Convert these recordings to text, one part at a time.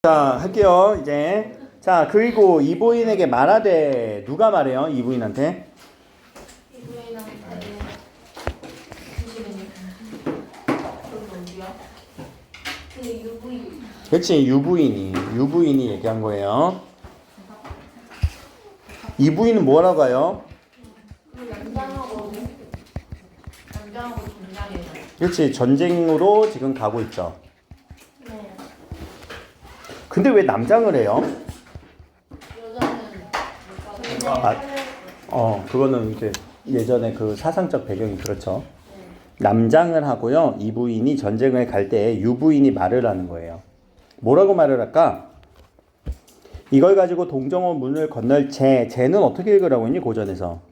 자, 할게요. 이제. 자, 그리고 이부인에게 말하되 누가 말해요? 이부인한테? 이부인한테 그 유부인. 그렇지, 유부인이 얘기한 거예요. 이부인은 뭐라고 해요? 남장하고 전장이에요. 그렇지, 전쟁으로 지금 가고 있죠. 네. 근데 왜 남장을 해요? 여자는 그거는 이제 예전에 그 사상적 배경이 그렇죠. 남장을 하고요. 이부인이 전쟁을 갈 때 유부인이 말을 하는 거예요. 뭐라고 말을 할까? 이걸 가지고 동정호 문을 건널 쟤는 어떻게 읽으라고 했니? 고전에서.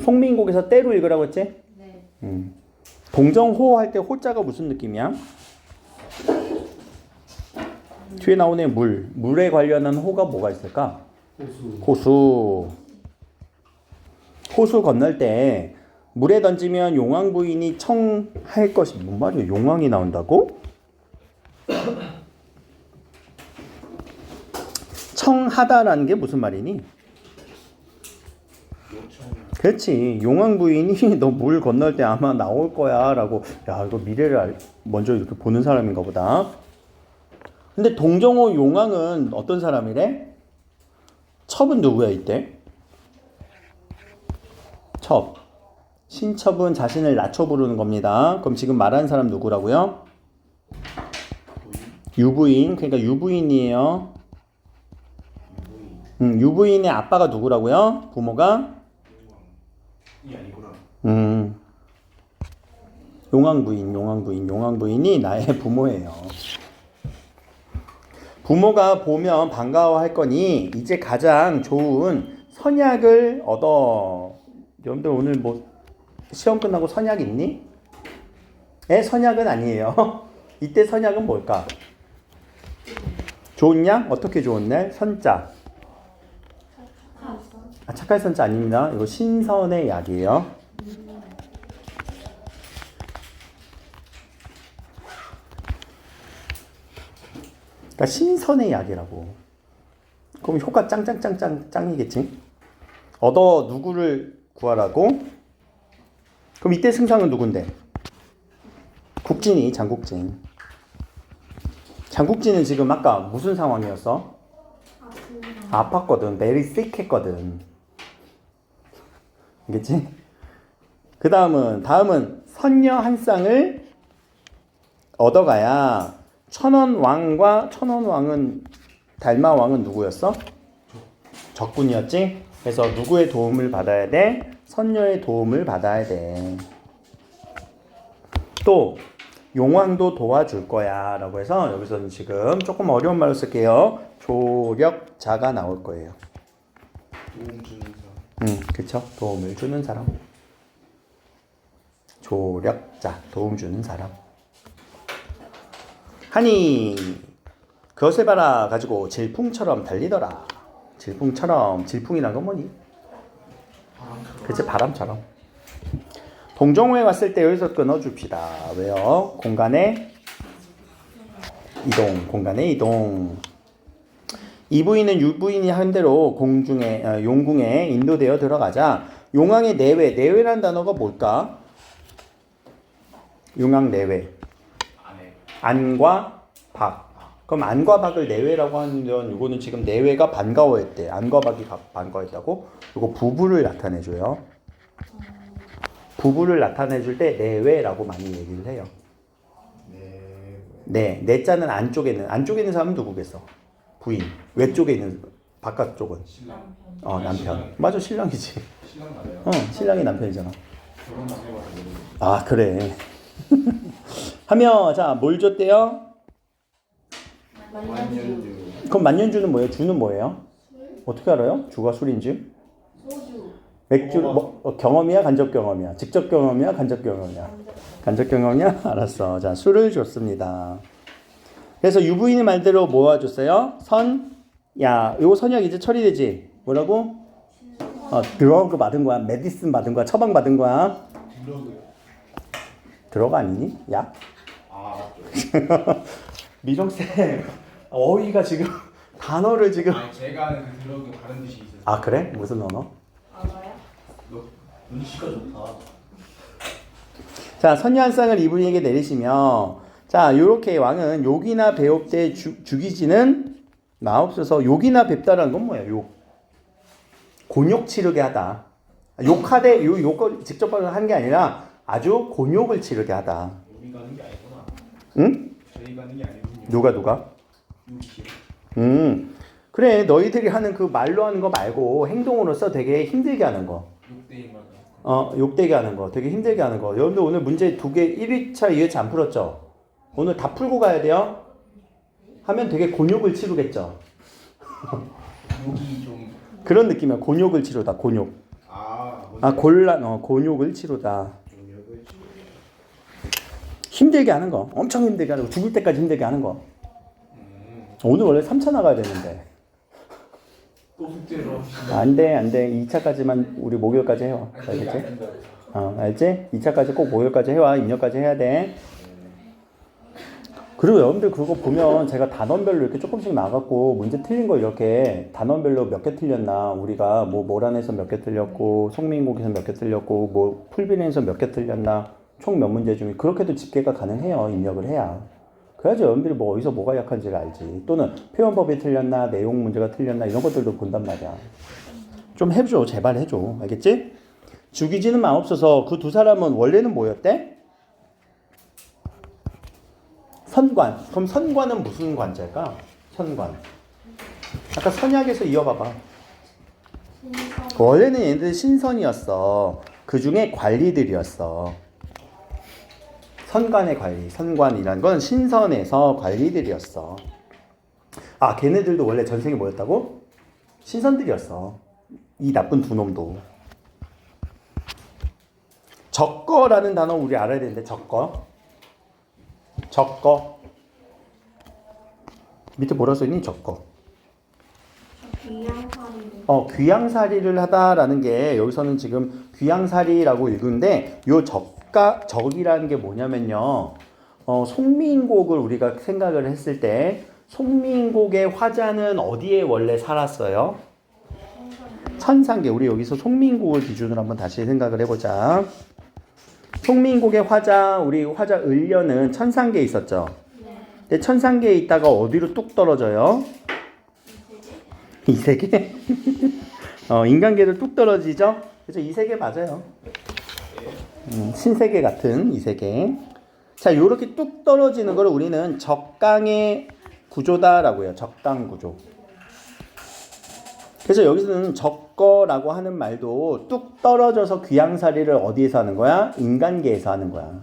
송민곡에서 때로 읽으라고 했지? 네. 동정호 할 때 호자가 무슨 느낌이야? 뒤에 나오는 물에 관련한 호가 뭐가 있을까? 호수 건널 때 물에 던지면 용왕 부인이 청할 것이 뭔 말이야? 용왕이 나온다고? 청하다라는 게 무슨 말이니? 그렇지. 용왕 부인이 너 물 건널 때 아마 나올 거야 라고. 야, 이거 미래를 먼저 이렇게 보는 사람인가 보다. 근데 동정호 용왕은 어떤 사람이래? 첩은 누구야 이때? 첩. 신첩은 자신을 낮춰 부르는 겁니다. 그럼 지금 말하는 사람 누구라고요? 유부인. 그러니까 유부인이에요. 유부인의 아빠가 누구라고요? 부모가? 용왕부인이 나의 부모예요. 부모가 보면 반가워할 거니 이제 가장 좋은 선약을 얻어. 여러분들 오늘 뭐 시험 끝나고 선약 있니? 선약은 아니에요. 이때 선약은 뭘까? 좋은 약? 어떻게 좋은 약? 선자. 착할 선자 아닙니다. 이거 신선의 약이에요. 그러니까 신선의 약이라고. 그럼 효과 짱이겠지? 얻어 누구를 구하라고? 그럼 이때 승상은 누군데? 국진이 장국진. 장국진은 지금 아까 무슨 상황이었어? 아팠거든. very sick 했거든. 알겠지? 다음은 선녀 한 쌍을 얻어가야 천원왕은 달마왕은 누구였어? 적군이었지? 그래서 누구의 도움을 받아야 돼? 선녀의 도움을 받아야 돼. 또 용왕도 도와줄 거야 라고 해서 여기서는 지금 조금 어려운 말로 쓸게요. 조력자가 나올 거예요. 도움 주는 사람. 그쵸? 도움을 주는 사람. 조력자, 도움 주는 사람. 하니 그것을 봐라 가지고 질풍처럼 달리더라. 질풍이란 건 뭐니? 그치, 바람처럼. 동정호에 왔을 때 여기서 끊어줍시다. 왜요? 공간의 이동. 이부인은 유부인이 한 대로 용궁에 인도되어 들어가자 용왕의 내외라는 단어가 뭘까? 용왕 내외. 안과 박. 그럼 안과 박을 내외라고 하면 이거는 지금 내외가 반가워했대. 안과 박이 반가워했다고? 이거 부부를 나타내줘요. 부부를 나타내줄 때 내외라고 많이 얘기를 해요. 내자는 안쪽에 있는 사람은 누구겠어? 부인. 외쪽에 있는 바깥쪽은? 남편. 맞아, 신랑이지. 신랑 맞아요? 신랑이 남편이잖아. 결혼 안 해봐서 아, 그래. 하며 자, 뭘 줬대요? 만년주. 그럼 만년주는 뭐예요? 주는 뭐예요? 어떻게 알아요? 주가 술인지? 소주. 맥주 경험이야, 간접 경험이야? 직접 경험이야, 간접 경험이야? 간접 경험이야? 알았어. 자, 술을 줬습니다. 그래서 유부인의 말대로 모아줬어요. 요거 선약 이제 처리되지? 뭐라고? 드러그 받은 거야. 메디슨 받은 거야. 처방 받은 거야. 드러그요. 드러그 아니니? 약? 맞죠. 미정쌤 어휘가 지금 단어를 지금 아니 제가 아는 그 들어도 다른 뜻이 있어요. 아 그래? 무슨 언어? 알아요? 너 눈치가 좋다. 자 선녀한상을 이분에게 내리시며 자 요렇게 왕은 욕이나 배웁되 죽이지는 마옵소서. 욕이나 뵙다라는 건 뭐야? 욕 곤욕 치르게 하다. 욕하되 욕을 직접 한 게 아니라 아주 곤욕을 치르게 하다. 우리가 하는 게 아니구나. 응? 저희가 하는 게 아니군요. 누가? 육이요. 그래 너희들이 하는 그 말로 하는 거 말고 행동으로서 되게 힘들게 하는 거. 욕대기만. 욕되게 하는 거 되게 힘들게 하는 거. 여러분들 오늘 문제 2개 1회차 2회차 안 풀었죠? 오늘 다 풀고 가야 돼요. 하면 되게 곤욕을 치르겠죠. 욕이 좀. 그런 느낌이야. 곤욕을 치르다. 곤욕. 곤욕을 치르다. 힘들게 하는 거. 엄청 힘들게 하는 거. 죽을 때까지 힘들게 하는 거. 오늘 원래 3차 나가야 되는데. 또 숙제로. 안 돼. 2차까지만 우리 목요일까지 해와. 알겠지? 알지? 2차까지 꼭 목요일까지 해와. 입력까지 해야 돼. 그리고 여러분들 그거 보면 제가 단원별로 이렇게 조금씩 나갔고 문제 틀린 거 이렇게 단원별로 몇 개 틀렸나 우리가 뭐 모란에서 몇 개 틀렸고 송민국에서 몇 개 틀렸고 뭐 풀빈에서 몇 개 틀렸나 총 몇 문제 중에 그렇게도 집계가 가능해요. 입력을 해야. 그래야지 여러분들이 뭐 어디서 뭐가 약한지를 알지. 또는 표현법이 틀렸나 내용 문제가 틀렸나 이런 것들도 본단 말이야. 좀 해줘. 제발 해줘. 알겠지? 죽이지는 마옵소서. 그 두 사람은 원래는 뭐였대? 선관. 그럼 선관은 무슨 관자일까? 선관. 아까 선약에서 이어봐봐. 원래는 얘네들 신선이었어. 그 중에 관리들이었어. 선관의 관리. 선관이란 건 신선에서 관리들이었어. 아, 걔네들도 원래 전생에 뭐였다고? 신선들이었어. 이 나쁜 두 놈도. 적거라는 단어 우리 알아야 되는데, 적거. 적거. 밑에 뭐라 써있니? 적거. 귀양살이를. 귀양살이를 하다라는 게 여기서는 지금 귀양살이라고 읽는데 요 적이라는 게 뭐냐면요. 송민곡을 우리가 생각을 했을 때 송민곡의 화자는 어디에 원래 살았어요? 천상계. 우리 여기서 송민곡을 기준으로 한번 다시 생각을 해보자. 송민곡의 화자, 우리 화자 을려는 천상계에 있었죠. 근데 천상계에 있다가 어디로 뚝 떨어져요? 이세계? 인간계로 뚝 떨어지죠? 그래서 이세계 맞아요. 신세계 같은 이세계. 자, 요렇게 뚝 떨어지는 걸 우리는 적강의 구조다라고 해요. 적강 구조. 그래서 여기서는 적거라고 하는 말도 뚝 떨어져서 귀양살이를 어디에서 하는 거야? 인간계에서 하는 거야.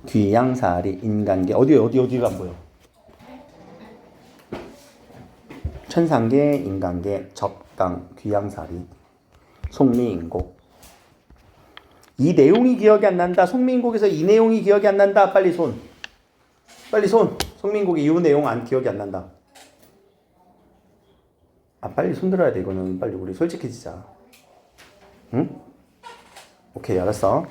귀양살이 인간계. 어디가 안 보여? 천상계, 인간계, 적강, 귀양살이, 송미인곡. 이 내용이 기억이 안 난다. 송미인곡에서 이 내용이 기억이 안 난다. 빨리 손. 송민국이 이 내용 안 기억이 안 난다. 빨리 손 들어야 돼. 이거는 빨리 우리 솔직해지자. 응? 오케이, 알았어.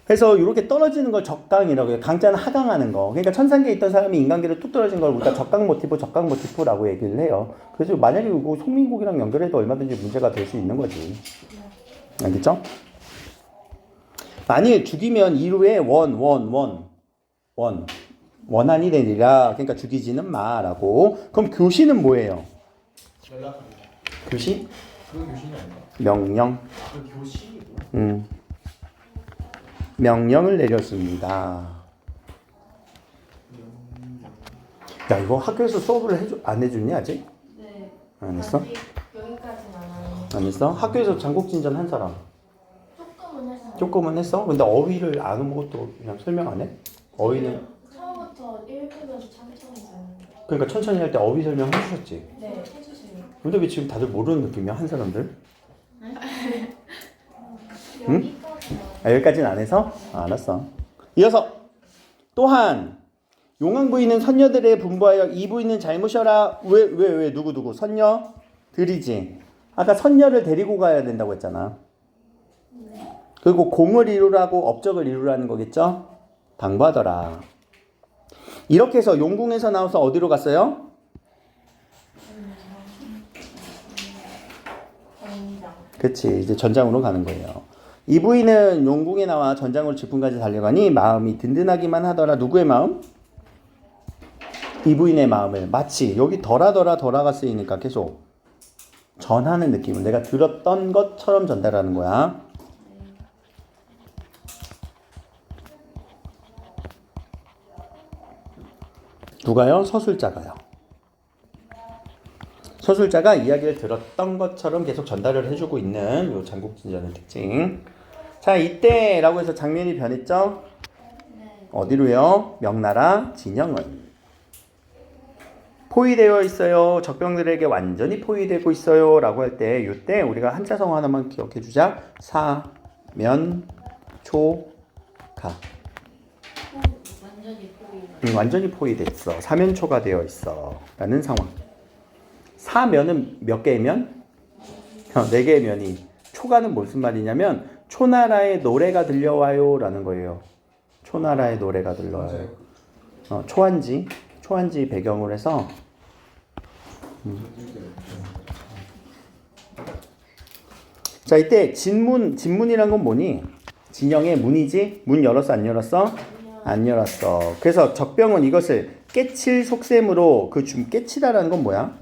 그래서 이렇게 떨어지는 걸 적강이라고 해요. 강자는 하강하는 거. 그러니까 천상계에 있던 사람이 인간계로 뚝 떨어진 걸 우리가 적강 모티프라고 얘기를 해요. 그래서 만약에 이거 송민국이랑 연결해도 얼마든지 문제가 될 수 있는 거지. 알겠죠? 만일 죽이면 이후에 원한이 되리라. 그러니까 죽이지는 마라고. 그럼 교시는 뭐예요? 연락합니다. 교시? 그건 교신이 아닌가? 명령. 그 교신이 명령을 내렸습니다. 야, 이거 학교에서 수업을 안 해줬니 아직? 네. 안 했어? 아직 여기까지는 안 하는. 안 했어? 학교에서 장국진전 한 사람? 조금은 했어요. 조금은 했어? 근데 어휘를 아는 것도 그냥 설명 안 해? 어휘는? 처음부터 읽으면서 천천히 써요. 그러니까 천천히 할 때 어휘 설명 해주셨지? 네, 해주세요. 근데 왜 지금 다들 모르는 느낌이야? 한 사람들? 응? 여기까지는 안 해서? 알았어. 이어서 또한 용왕 부인은 선녀들에 분부하여 이 부인은 잘못이라. 왜 누구 선녀들이지. 아까 선녀를 데리고 가야 된다고 했잖아. 그리고 공을 이루라고 업적을 이루라는 거겠죠? 당부하더라. 이렇게 해서 용궁에서 나와서 어디로 갔어요? 전장. 그치, 이제 전장으로 가는 거예요. 이 부인은 용궁에 나와 전장으로 직분까지 달려가니 마음이 든든하기만 하더라. 누구의 마음? 이 부인의 마음을 마치 여기 덜하가 쓰이니까 계속 전하는 느낌을 내가 들었던 것처럼 전달하는 거야. 누가요? 서술자가요. 서술자가 이야기를 들었던 것처럼 계속 전달을 해주고 있는 요 장국진전의 특징. 자, 이때라고 해서 장면이 변했죠? 어디로요? 명나라 진영은 포위되어 있어요. 적병들에게 완전히 포위되고 있어요. 라고 할 때 이때 우리가 한자성 하나만 기억해 주자. 사면초가. 완전히 보이. 완전히 포위됐어. 사면초가 되어 있어. 라는 상황. 사면은 몇 개의 면? 4개의 면이. 초가는 무슨 말이냐면 초나라의 노래가 들려와요 라는 거예요. 초나라의 노래가 들려와요. 초한지 배경으로 해서 자, 이때 진문이란 건 뭐니? 진영의 문이지? 문 열었어 안 열었어? 안 열었어. 그래서 적병은 이것을 깨칠 속셈으로 깨치다라는 건 뭐야?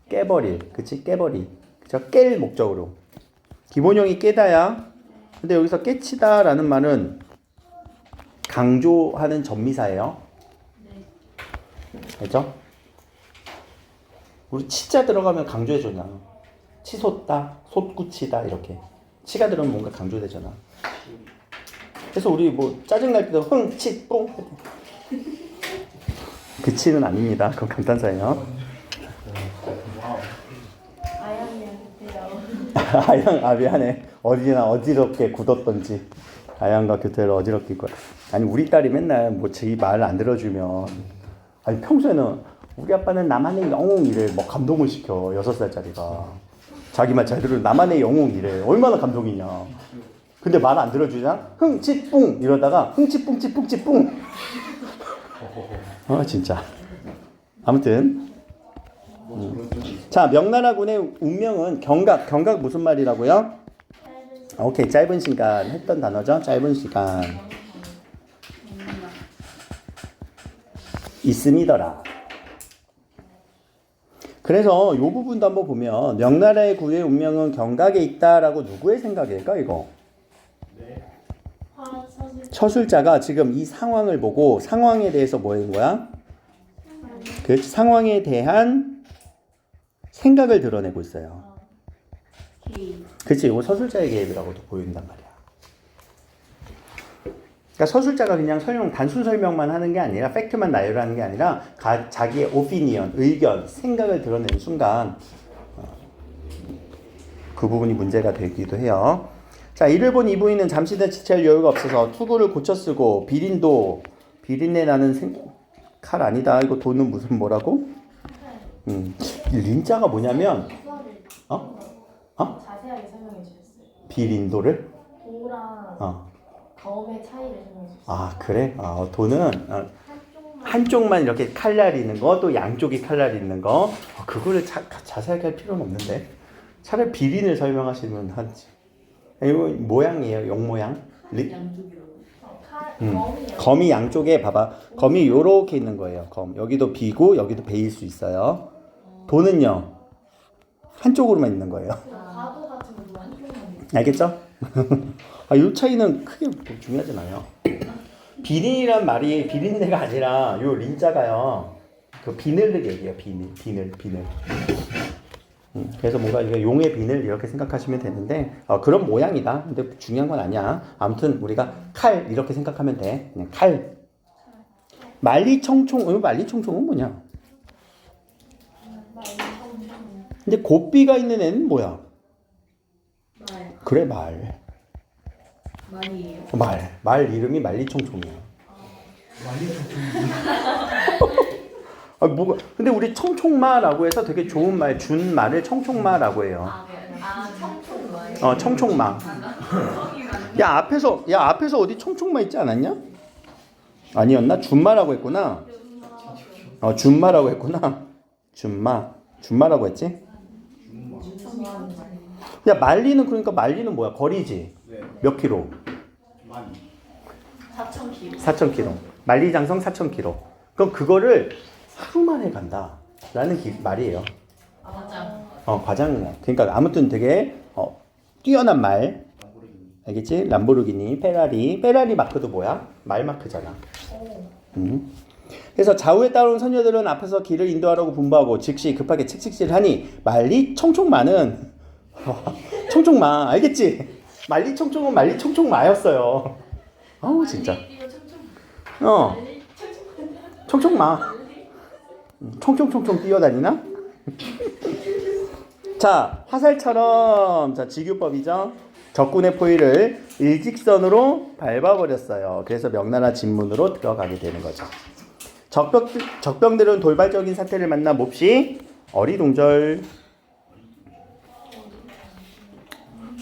깨버릴. 그치? 깨버리. 그쵸? 깰 목적으로. 기본형이 깨다야. 근데 여기서 깨치다라는 말은 강조하는 전미사예요. 알죠? 우리 치자 들어가면 강조해주잖아. 치솟다, 솟구치다 이렇게. 치가 들어가면 뭔가 강조되잖아. 그래서 우리 뭐 짜증날 때도 흥, 치, 뽕. 그 치는 아닙니다. 그건 감탄사예요. 아양, 미안해. 어지럽게 굳었던지. 아양과 교태를 어지럽게 굳. 아니, 우리 딸이 맨날 뭐 제 말 안 들어주면. 아니, 평소에는 우리 아빠는 나만의 영웅 이래. 뭐 감동을 시켜. 6살짜리가. 자기 말 잘 들으면 나만의 영웅 이래. 얼마나 감동이냐. 근데 말 안 들어주냐? 흥치뿡 이러다가 흥치뿡치뿡치뿡. 진짜. 아무튼. 자, 명나라군의 운명은 경각 무슨 말이라고요? 오케이, 짧은 시간 했던 단어죠. 짧은 시간 있음이더라. 그래서 이 부분도 한번 보면 명나라의 구의 운명은 경각에 있다라고 누구의 생각일까 이거? 서술자가 지금 이 상황을 보고 상황에 대해서 뭐 하는 거야? 그 상황에 대한 생각을 드러내고 있어요. 그치, 이거 서술자의 개입이라고도 보인단 말이야. 그러니까 서술자가 그냥 단순 설명만 하는 게 아니라 팩트만 나열하는 게 아니라 자기의 오피니언, 의견, 생각을 드러내는 순간 그 부분이 문제가 되기도 해요. 자, 이를 본 이부인은 잠시도 지체할 여유가 없어서 투구를 고쳐 쓰고 비린내 나는 칼 아니다. 이거 돈은 무슨 뭐라고? 린자가 뭐냐면 자세하게 설명해 주셨어요. 비린도를? 도랑 검의 차이를 설명해 주셨어요. 아, 그래? 돈은 한쪽만 이렇게 칼날 있는 거, 또 양쪽이 칼날 있는 거. 그거를 자세하게 할 필요는 없는데. 차라리 비린을 설명하시면 하지. 이거 모양이에요. 용 모양. 검이 양쪽에 봐봐. 검이 요렇게 있는 거예요. 검. 여기도 비고 여기도 베일 수 있어요. 돈은요. 한쪽으로만 있는 거예요. 과도 같은 것도 한쪽만. 알겠죠? 이 차이는 크게 중요하진 않아요. 비린이란 말이 비린내가 아니라 요 린자가요. 그 비늘을 얘기해요. 비늘. 그래서 뭔가 이게 용의 비늘 이렇게 생각하시면 되는데 그런 모양이다. 근데 중요한 건 아니야. 아무튼 우리가 칼 이렇게 생각하면 돼. 그냥 칼. 만리청총. 만리청총은 뭐냐? 근데 곱비가 있는 애는 뭐야? 그래, 말. 말이에요. 말 이름이 만리청총이야. 근데 우리 청총마라고 해서 되게 좋은 말, 준 말을 청총마라고 해요. 청총마요? 청총마. 야 앞에서 어디 청총마 있지 않았냐? 아니었나? 준마라고 했구나. 준마라고 했구나. 준마라고 했지? 야 말리는 그러니까 말리는 뭐야? 거리지. 네. 몇 킬로? 많이. 4,000km. 4,000km. 만리장성 4,000km. 그럼 그거를 하루 만에 간다. 라는 말이에요. 맞아. 과장이야. 그러니까 아무튼 되게 뛰어난 말. 알겠지? 람보르기니, 페라리 마크도 뭐야? 말 마크잖아. 그래서 좌우에 따라온 선녀들은 앞에서 길을 인도하라고 분부하고 즉시 급하게 책찍질하니 말리 청총마는 청총마 알겠지? 말리 청총은 말리 청총마였어요. 아우 진짜. 청총마. 총총총총 뛰어다니나? 자 화살처럼 자 직유법이죠. 적군의 포위를 일직선으로 밟아버렸어요. 그래서 명나라 진문으로 들어가게 되는 거죠. 적병들은 돌발적인 사태를 만나 몹시 어리둥절.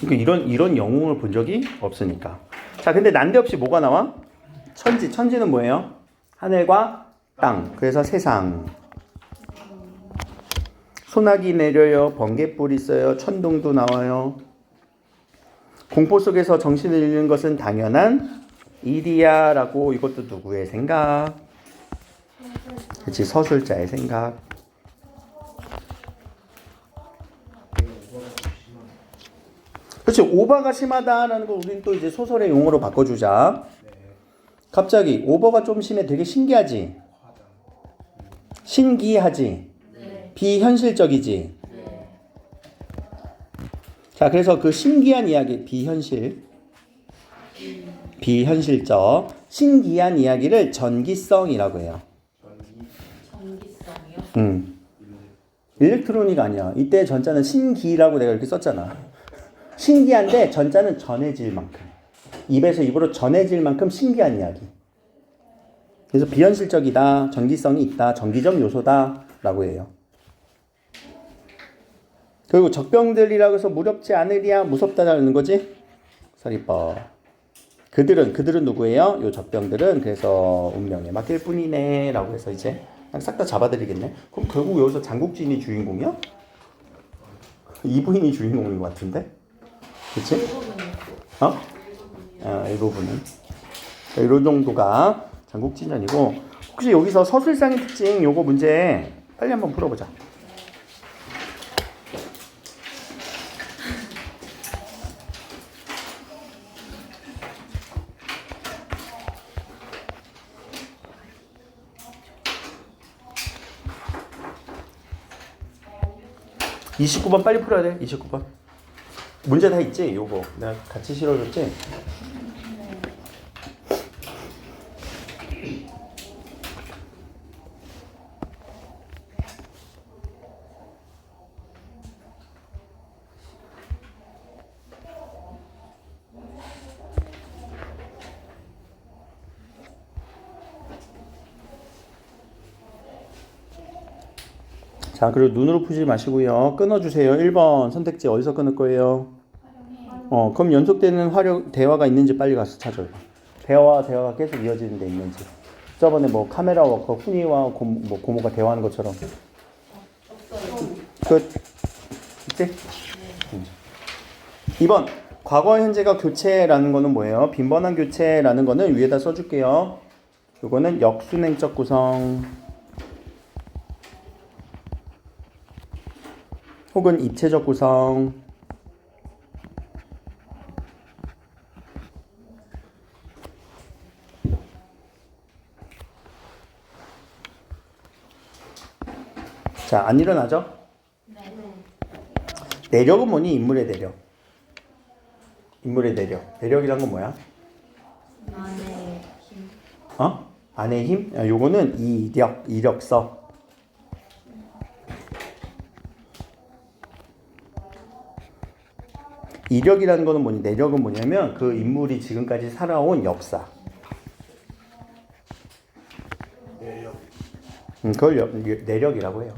그러니까 이런 영웅을 본 적이 없으니까. 자, 근데 난데없이 뭐가 나와? 천지는 뭐예요? 하늘과 땅. 그래서 세상. 소나기 내려요. 번갯불 있어요. 천둥도 나와요. 공포 속에서 정신을 잃는 것은 당연한 일이야라고. 이것도 누구의 생각? 그렇지, 서술자의 생각. 그렇지, 오버가 심하다라는 걸 우리는 또 이제 소설의 용어로 바꿔주자. 갑자기 오버가 좀 심해. 되게 신기하지? 신기하지? 비현실적이지? 자, 그래서 그 신기한 이야기, 비현실적, 신기한 이야기를 전기성이라고 해요. 전기성이요? 일렉트로닉 아니야. 이때 전자는 신기라고 내가 이렇게 썼잖아. 신기한데 전자는 전해질 만큼. 입에서 입으로 전해질 만큼 신기한 이야기. 그래서 비현실적이다, 전기성이 있다, 전기적 요소다 라고 해요. 그리고 적병들이라고 해서 무렵지 않으리야 무섭다라는 거지. 서리법. 그들은 누구예요? 요 적병들은 그래서 운명에 맡길 뿐이네 라고 해서 이제 싹 다 잡아드리겠네. 그럼 결국 여기서 장국진이 주인공이야? 이부인이 주인공인 것 같은데? 그치? 일부분은. 이런 정도가 장국진전이고. 혹시 여기서 서술상의 특징 요거 문제 빨리 한번 풀어보자. (29번) 빨리 풀어야 돼. 29번 문제 다 있지? 요거 내가 같이 실어줬지? 자, 그리고 눈으로 푸지 마시고요. 끊어주세요. 1번 선택지 어디서 끊을 거예요? 그럼 연속되는 대화가 있는지 빨리 가서 찾아요. 대화가 계속 이어지는 데 있는지. 저번에 뭐 카메라 워커 훈이와 고모가 대화하는 것처럼. 끝. 있지? 2번 과거 현재가 교체라는 거는 뭐예요? 빈번한 교체라는 거는 위에다 써줄게요. 이거는 역순행적 구성 혹은 입체적 구성. 자, 안 일어나죠? 네. 내력은 뭐니? 인물의 내력. 인물의 내력. 내력이란 건 뭐야? 안에 힘. 안의 힘? 요거는 이력서. 이력이라는 거는 뭐니? 내력은 뭐냐면 그 인물이 지금까지 살아온 역사. 그걸 내력이라고 해요.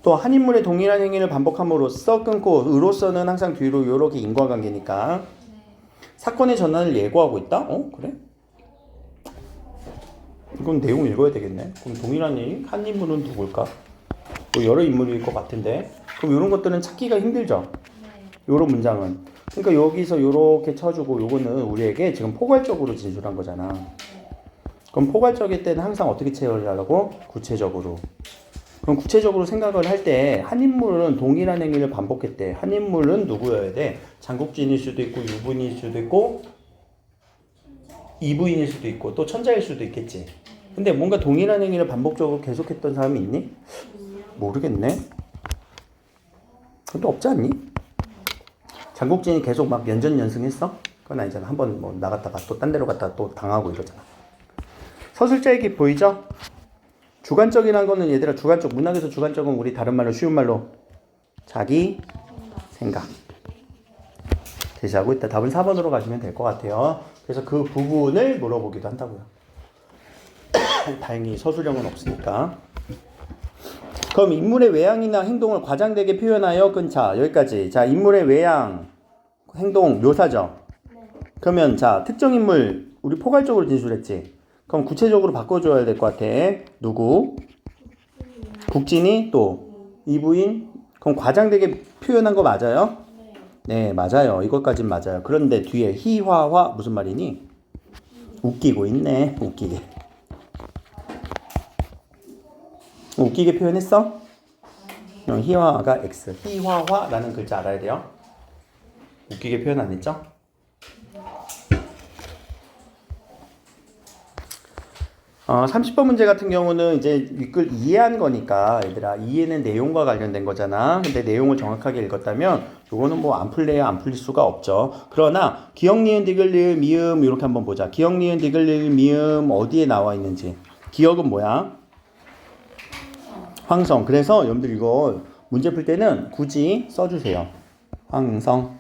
또 한 인물의 동일한 행위를 반복함으로써 끊고 으로서는 항상 뒤로 요렇게 인과관계니까 사건의 전환을 예고하고 있다? 그래? 이건 내용 읽어야 되겠네. 그럼 동일한 행위? 한 인물은 누굴까? 뭐 여러 인물일 것 같은데. 그럼 이런 것들은 찾기가 힘들죠? 요런 문장은. 그러니까 여기서 요렇게 쳐주고 요거는 우리에게 지금 포괄적으로 진술한 거잖아. 그럼 포괄적일 때는 항상 어떻게 채우려고? 구체적으로. 그럼 구체적으로 생각을 할 때 한 인물은 동일한 행위를 반복했대. 한 인물은 누구여야 돼? 장국진일 수도 있고 유부인일 수도 있고 이부인일 수도 있고 또 천자일 수도 있겠지. 근데 뭔가 동일한 행위를 반복적으로 계속했던 사람이 있니? 모르겠네. 근데 없지 않니? 장국진이 계속 막 연전연승했어? 그건 아니잖아. 한번 뭐 나갔다가 또 딴 데로 갔다가 또 당하고 이러잖아. 서술자에게 보이죠? 주관적이라는 거는 얘들아 주관적, 문학에서 주관적은 우리 다른 말로 쉬운 말로 자기 생각 제시하고 있다. 답은 4번으로 가시면 될 것 같아요. 그래서 그 부분을 물어보기도 한다고요. 다행히 서술형은 없으니까. 그럼 인물의 외양이나 행동을 과장되게 표현하여 자 여기까지. 자 인물의 외양 행동 묘사죠. 그러면 자 특정 인물 우리 포괄적으로 진술했지. 그럼 구체적으로 바꿔줘야 될 것 같아. 누구? 국진이 또 이부인. 그럼 과장되게 표현한 거 맞아요? 네 맞아요. 이것까진 맞아요. 그런데 뒤에 희화화 무슨 말이니? 웃기고 있네. 웃기게 표현했어? 희화가 X. 희화화라는 글자 알아야 돼요. 웃기게 표현 안 했죠? 어, 30번 문제 같은 경우는 이제 윗글 이해한 거니까 얘들아 이해는 내용과 관련된 거잖아. 근데 내용을 정확하게 읽었다면 요거는 뭐 안 풀려야 안 풀릴 수가 없죠. 그러나 기역 니은 디귿 리을 미음 이렇게 한번 보자. 기역 니은 디귿 리을 미음 어디에 나와 있는지. 기역은 뭐야? 황성. 그래서 여러분들 이거 문제 풀 때는 굳이 써주세요. 황성.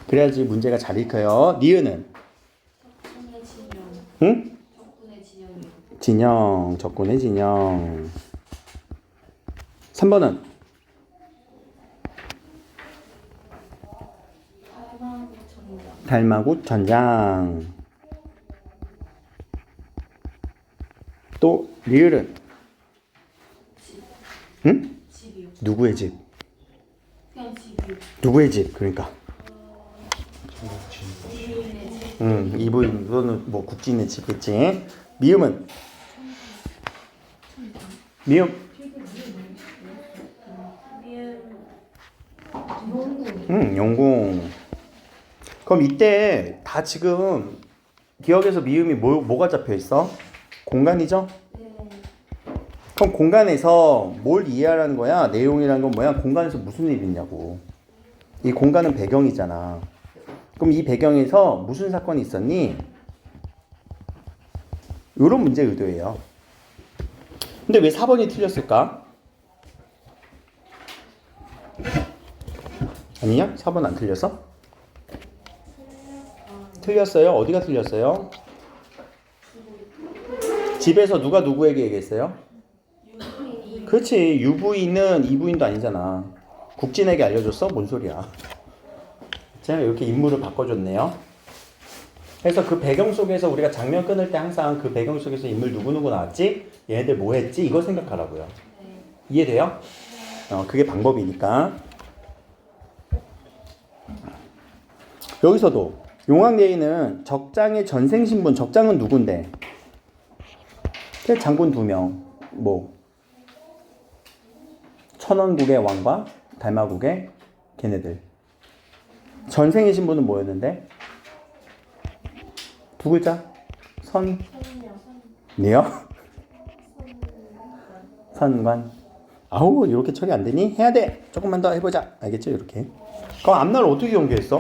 그래야지 문제가 잘 읽혀요. 니은은? 응? 진영. 적군의 진영. 3번은? 달마굿 전장. 또 리을은? 응? 집이요. 누구의 집? 그냥 집이요. 누구의 집? 그러니까. 이부인의 집. 이부인. 이거는 뭐 국진의 집겠지. 미음은? 미음. 용궁. 그럼 이때 다 지금 기억에서 미음이 뭐가 잡혀 있어? 공간이죠? 그럼 공간에서 뭘 이해하라는 거야? 내용이라는 건 뭐야? 공간에서 무슨 일이 있냐고. 이 공간은 배경이잖아. 그럼 이 배경에서 무슨 사건이 있었니? 이런 문제 의도예요. 근데 왜 4번이 틀렸을까? 아니냐? 4번 안 틀렸어? 틀렸어요? 어디가 틀렸어요? 집에서 누가 누구에게 얘기했어요? 그렇지. 유부인은 이부인도 아니잖아. 국진에게 알려줬어? 뭔 소리야. 제가 이렇게 인물을 바꿔줬네요. 그래서 그 배경 속에서 우리가 장면 끊을 때 항상 그 배경 속에서 인물 누구누구 나왔지? 얘네들 뭐 했지? 이거 생각하라고요. 이해돼요? 그게 방법이니까. 여기서도 용왕예의는 적장의 전생신분. 적장은 누군데? 장군 2명. 뭐 천원국의 왕과 달마국의 걔네들. 전생의 신분은 뭐였는데? 두 글자? 네요? 선관. 아우 이렇게 처리 안 되니? 해야 돼. 조금만 더 해보자. 알겠죠? 이렇게. 그럼 앞날을 어떻게 연기했어?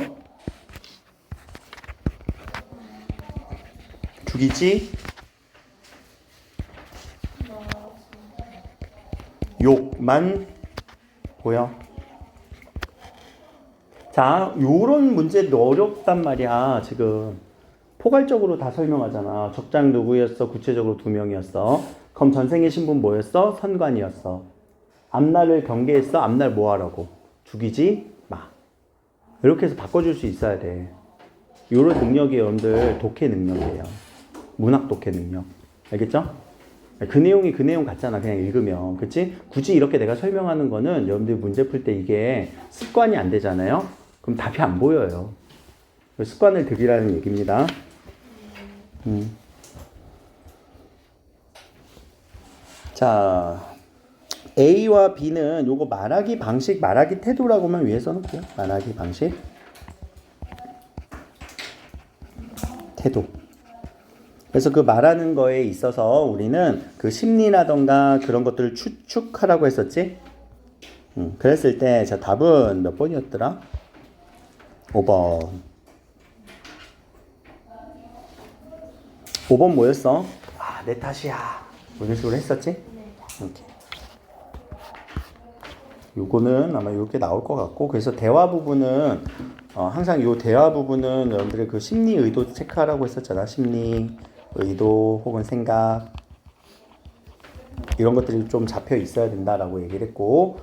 죽이지? 욕만 보여. 자, 요런 문제도 어렵단 말이야. 지금 포괄적으로 다 설명하잖아. 적장 누구였어? 구체적으로 2명이었어. 그럼 전생의 신분 뭐였어? 선관이었어. 앞날을 경계했어. 앞날 뭐 하라고? 죽이지 마. 이렇게 해서 바꿔줄 수 있어야 돼. 요런 능력이 여러분들 독해 능력이에요. 문학 독해 능력. 알겠죠? 그 내용이 그 내용 같잖아. 그냥 읽으면. 그치? 굳이 이렇게 내가 설명하는 거는 여러분들 문제 풀 때 이게 습관이 안 되잖아요? 그럼 답이 안 보여요. 습관을 들이라는 얘기입니다. 자, A와 B는 요거 말하기 방식, 말하기 태도라고만 위에 써놓을게요. 말하기 방식, 태도. 그래서 그 말하는 거에 있어서 우리는 그 심리라던가 그런 것들을 추측하라고 했었지? 그랬을 때, 자, 답은 몇 번이었더라? 5번. 5번 뭐였어? 아, 내 탓이야. 이런 식으로 했었지? 이렇게. 요거는 아마 이렇게 나올 것 같고, 그래서 대화 부분은 항상 요 대화 부분은 여러분들의 그 심리 의도 체크하라고 했었잖아. 심리 의도 혹은 생각 이런 것들이 좀 잡혀 있어야 된다라고 얘기를 했고,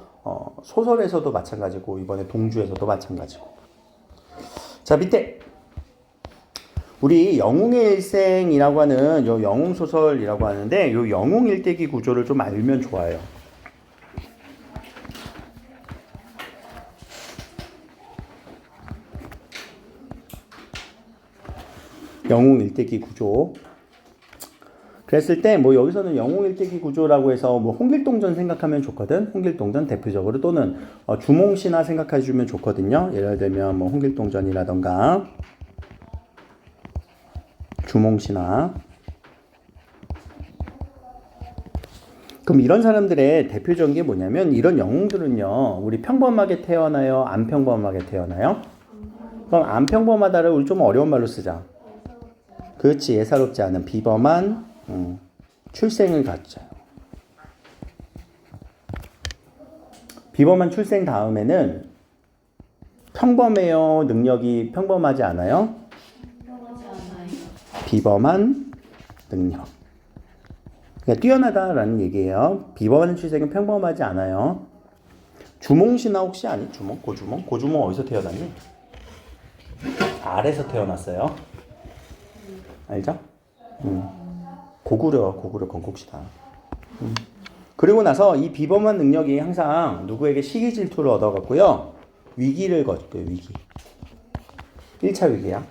소설에서도 마찬가지고 이번에 동주에서도 마찬가지고. 자, 밑에 우리 영웅의 일생이라고 하는 요 영웅 소설이라고 하는데 요 영웅 일대기 구조를 좀 알면 좋아요. 영웅 일대기 구조. 그랬을 때 뭐 여기서는 영웅 일대기 구조라고 해서 뭐 홍길동전 생각하면 좋거든. 홍길동전 대표적으로 또는 주몽신화 생각해 주면 좋거든요. 예를 들면 뭐 홍길동전이라던가 주몽신화. 그럼 이런 사람들의 대표적인 게 뭐냐면 이런 영웅들은요. 우리 평범하게 태어나요? 안 평범하게 태어나요? 그럼 안 평범하다를 우리 좀 어려운 말로 쓰자. 그렇지. 예사롭지 않은 비범한 출생을 갖죠. 비범한 출생 다음에는 평범해요? 능력이 평범하지 않아요? 평범하지 않아요. 비범한 능력. 그러니까 뛰어나다라는 얘기예요. 비범한 출생은 평범하지 않아요. 주몽신화 혹시 아니? 주몽? 고주몽? 고주몽 어디서 태어났니? 알에서 태어났어요. 알죠? 고구려 건국시다. 그리고 나서 이 비범한 능력이 항상 누구에게 시기 질투를 얻어갖고요. 위기를 거쳐요. 위기. 1차 위기야.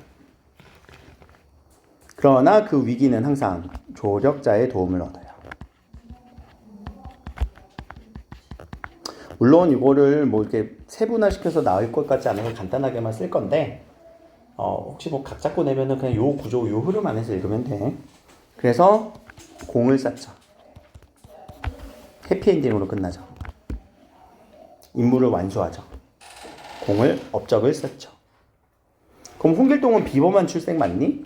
그러나 그 위기는 항상 조력자의 도움을 얻어요. 물론 이거를 뭐 이렇게 세분화시켜서 나올 것 같지 않아서 간단하게만 쓸 건데 혹시 뭐 각 잡고 내면은 그냥 요 구조, 요 흐름 안에서 읽으면 돼. 그래서 공을 쌓죠. 해피엔딩으로 끝나죠. 임무를 완수하죠. 업적을 쌓죠. 그럼 홍길동은 비범한 출생 맞니?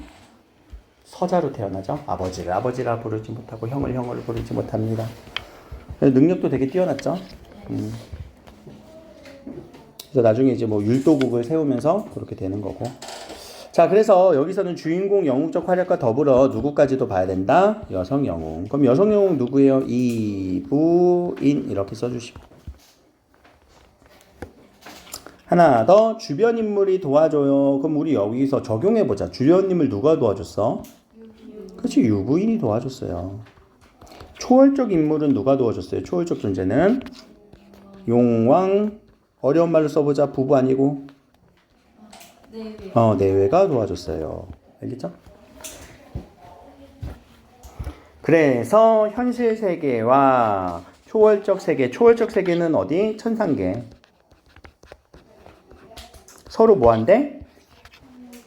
서자로 태어나죠. 아버지를 아버지라 부르지 못하고 형을 형으로 부르지 못합니다. 능력도 되게 뛰어났죠. 그래서 나중에 이제 뭐 율도국을 세우면서 그렇게 되는 거고. 자, 그래서 여기서는 주인공 영웅적 활약과 더불어 누구까지도 봐야 된다? 여성 영웅. 그럼 여성 영웅 누구예요? 이부인 이렇게 써주시고. 하나 더 주변 인물이 도와줘요. 그럼 우리 여기서 적용해보자. 주변 인물 누가 도와줬어? 그렇지, 유부인이 도와줬어요. 초월적 인물은 누가 도와줬어요? 초월적 존재는 용왕. 어려운 말로 써보자. 부부 아니고 내외가 도와줬어요. 알겠죠? 그래서 현실 세계와 초월적 세계는 어디? 천상계. 서로 뭐한대?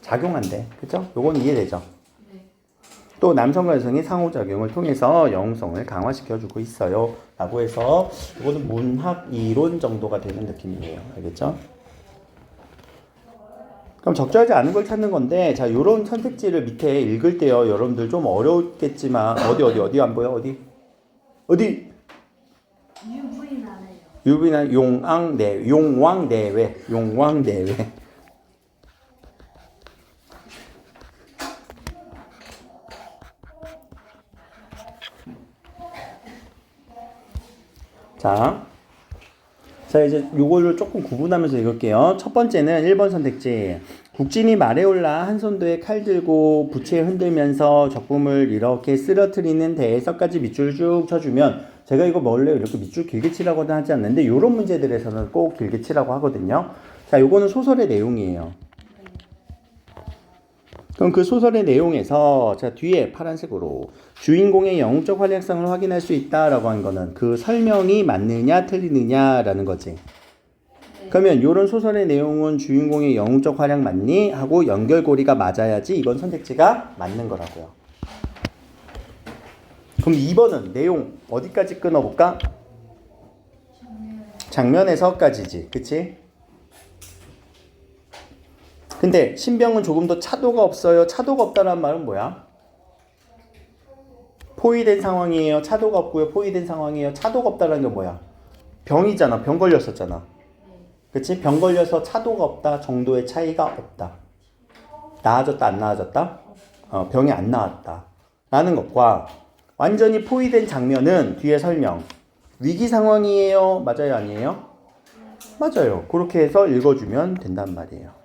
작용한대. 그죠? 요건 이해되죠? 또 남성과 여성이 상호작용을 통해서 영웅성을 강화시켜주고 있어요. 라고 해서 이거는 문학 이론 정도가 되는 느낌이에요. 알겠죠? 그럼 적절하지 않은 걸 찾는 건데, 자, 요런 선택지를 밑에 읽을 때요. 여러분들 좀 어렵겠지만, 어디 안 보여? 어디? 유부인 알아요. 유비나 용왕 내외. 자, 자, 이제 요거를 조금 구분하면서 읽을게요. 첫 번째는 1번 선택지. 국진이 말에 올라 한 손도에 칼 들고 부채 흔들면서 적금을 이렇게 쓰러뜨리는 대에서까지 밑줄 쭉 쳐주면, 제가 이거 원래 이렇게 밑줄 길게 치라고는 하지 않는데 요런 문제들에서는 꼭 길게 치라고 하거든요. 자, 요거는 소설의 내용이에요. 그럼 그 소설의 내용에서 자 뒤에 파란색으로 주인공의 영웅적 활약상을 확인할 수 있다라고 한 거는 그 설명이 맞느냐 틀리느냐라는 거지. 그러면 이런 소설의 내용은 주인공의 영웅적 활약 맞니? 하고 연결고리가 맞아야지 이건 선택지가 맞는 거라고요. 그럼 2번은 내용 어디까지 끊어볼까? 장면에서까지지. 그치? 근데 신병은 조금 더 차도가 없어요. 차도가 없다는 말은 뭐야? 포위된 상황이에요. 차도가 없고요. 포위된 상황이에요. 차도가 없다는 게 뭐야? 병이잖아. 병 걸렸었잖아. 그치? 병 걸려서 차도가 없다. 정도의 차이가 없다. 나아졌다 안 나아졌다? 병이 안 나았다 라는 것과 완전히 포위된 장면은 뒤에 설명 위기 상황이에요. 맞아요 아니에요? 맞아요. 그렇게 해서 읽어주면 된단 말이에요.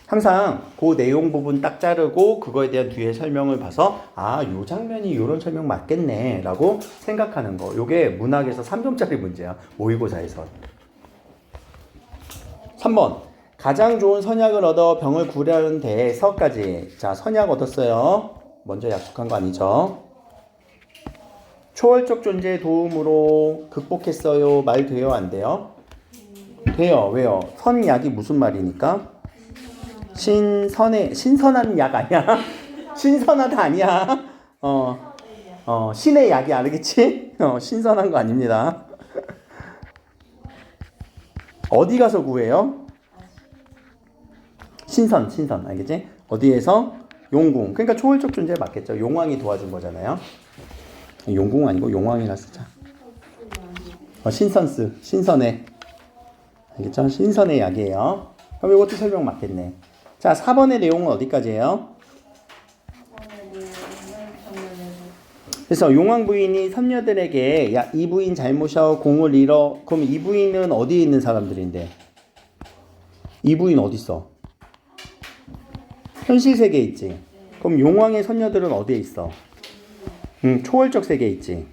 항상 그 내용 부분 딱 자르고 그거에 대한 뒤에 설명을 봐서 아, 요 장면이 요런 설명 맞겠네 라고 생각하는 거. 요게 문학에서 3점짜리 문제야. 모의고사에서. 3번 가장 좋은 선약을 얻어 병을 구하는 데에서까지. 자, 선약 얻었어요. 먼저 약속한 거 아니죠? 초월적 존재의 도움으로 극복했어요. 말 돼요 안 돼요? 돼요. 왜요? 선약이 무슨 말이니까? 신선한 약 아니야? 신선하다 아니야? 신의 약이 아니겠지? 신선한 거 아닙니다. 어디 가서 구해요? 신선, 알겠지? 어디에서? 용궁. 그러니까 초월적 존재 맞겠죠? 용왕이 도와준 거잖아요. 용궁 아니고 용왕이라 쓰자. 신선스, 신선해. 알겠죠? 신선의 약이에요. 그럼 이것도 설명 맞겠네. 자, 4번의 내용은 어디까지예요? 그래서 용왕 부인이 선녀들에게 야, 이 부인 잘못이야 공을 잃어. 그럼 이 부인은 어디에 있는 사람들인데? 이 부인 어디 있어? 현실 세계에 있지. 그럼 용왕의 선녀들은 어디에 있어? 초월적 세계에 있지.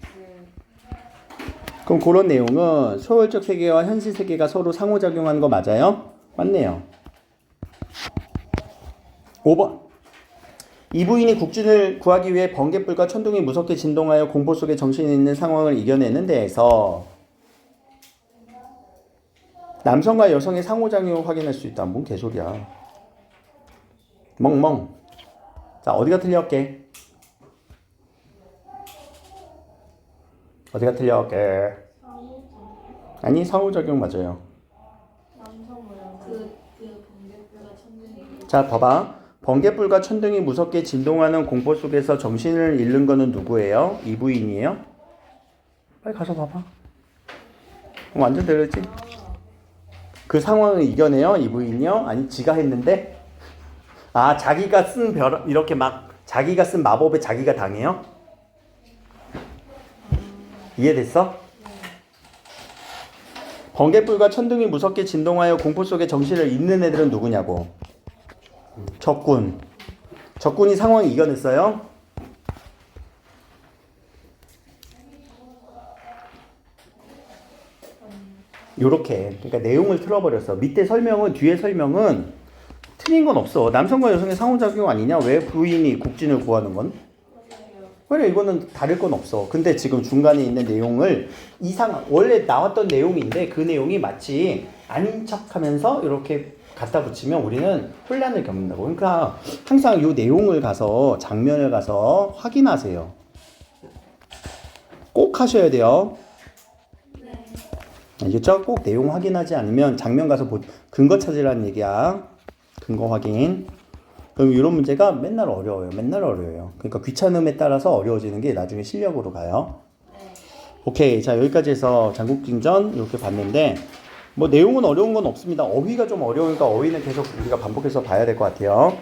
그럼 그런 내용은 초월적 세계와 현실 세계가 서로 상호작용하는 거 맞아요? 맞네요. 5번 이 부인이 국진을 구하기 위해 번갯불과 천둥이 무섭게 진동하여 공포 속에 정신이 있는 상황을 이겨내는 데에서 남성과 여성의 상호작용을 확인할 수 있다. 뭔 개소리야. 멍멍. 자, 어디가 틀렸게? 어디가 틀렸게? 아니, 상호작용 맞아요. 자, 봐봐. 번갯불과 천둥이 무섭게 진동하는 공포 속에서 정신을 잃는 거는 누구예요? 이 부인이에요? 빨리 가서 봐봐. 완전 들렸지? 그 상황을 이겨내요? 이 부인이요? 아니, 지가 했는데? 아, 자기가 쓴 이렇게 막 자기가 쓴 마법에 자기가 당해요? 이해됐어? 번갯불과 천둥이 무섭게 진동하여 공포 속에 정신을 잃는 애들은 누구냐고? 적군이 상황을 이겨냈어요? 요렇게. 그러니까 내용을 틀어버렸어. 밑에 설명은, 뒤에 설명은 틀린 건 없어. 남성과 여성의 상호작용 아니냐? 왜 부인이 국진을 구하는 건? 그래, 이거는 다를 건 없어. 근데 지금 중간에 있는 내용을 원래 나왔던 내용인데 그 내용이 마치 아닌 척 하면서 이렇게 갖다 붙이면 우리는 혼란을 겪는다고. 그러니까 항상 이 내용을 가서, 장면을 가서 확인하세요. 꼭 하셔야 돼요. 알겠죠? 꼭 내용 확인하지 않으면 장면 가서 근거 찾으라는 얘기야. 근거 확인. 그럼 이런 문제가 맨날 어려워요. 그러니까 귀찮음에 따라서 어려워지는 게 나중에 실력으로 가요. 오케이. 자, 여기까지 해서 장국징전 이렇게 봤는데 뭐 내용은 어려운 건 없습니다. 어휘가 좀 어려우니까 어휘는 계속 우리가 반복해서 봐야 될 것 같아요.